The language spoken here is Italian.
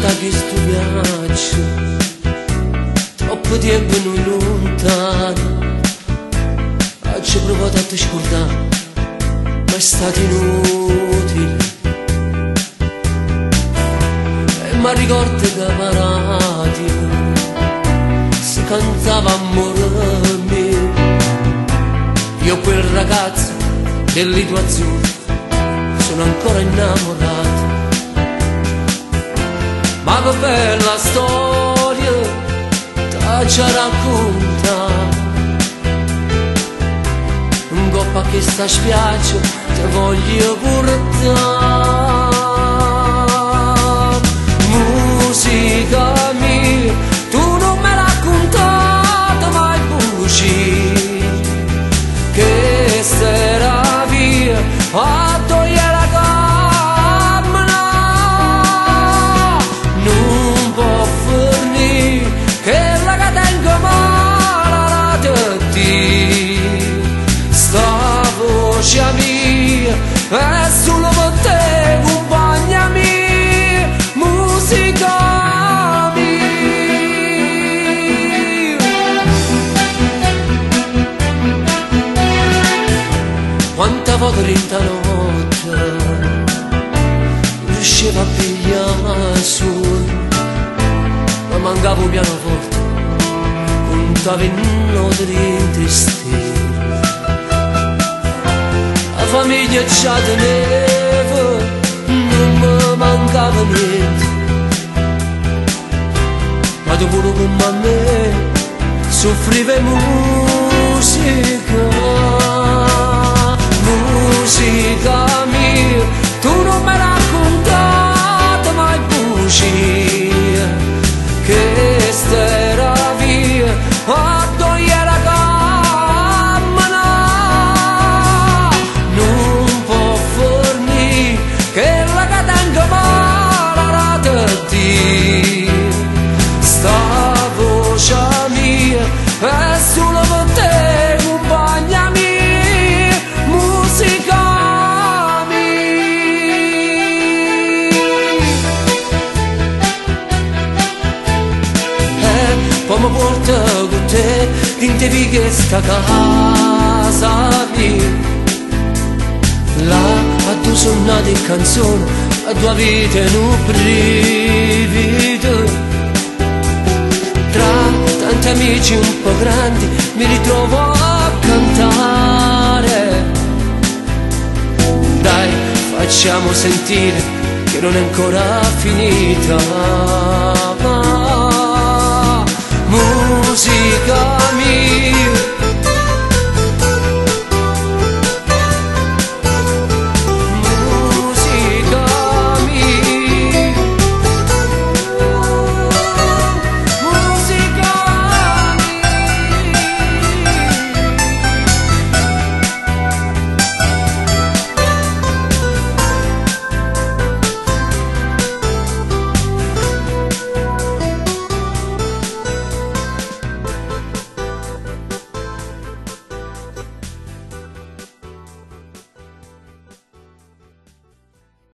da questo viaggio, troppo tempo noi lontani, oggi provato a te scordare, ma è stato inutile. E mi ricordo che la radio si cantava amore mio, io quel ragazzo del lido azzurro sono ancora innamorato. Ma che bella storia t'ha già raccontata, un coppa a questa spiaggia ti voglio portare. Musica mia, tu non me l'hai raccontata mai bugie, che sarà via a togliere la cammina, non può fornire che la che tengo male di sta voce mia è solo per te, compagna mia, musica mia. Quanta volte rinta notte riusciva a pigliare su, ma mancavo pianoforte, contavo in note di stelle. La famiglia già teneva, non mi mancava niente, ma dopo come a me soffriva musica. Musica mia, tu non me l'hai raccontata mai bugie, che starà via a togliere la cammina, non può fornire che la che tengo male di sta voce mia è solo per te, compagna mia, musica poi mi porta con te dentro di questa casa mia, là a tu suonate canzoni, a tua vita in un brivido, tra tanti amici un po' grandi mi ritrovo a cantare. Dai, facciamo sentire che non è ancora finita.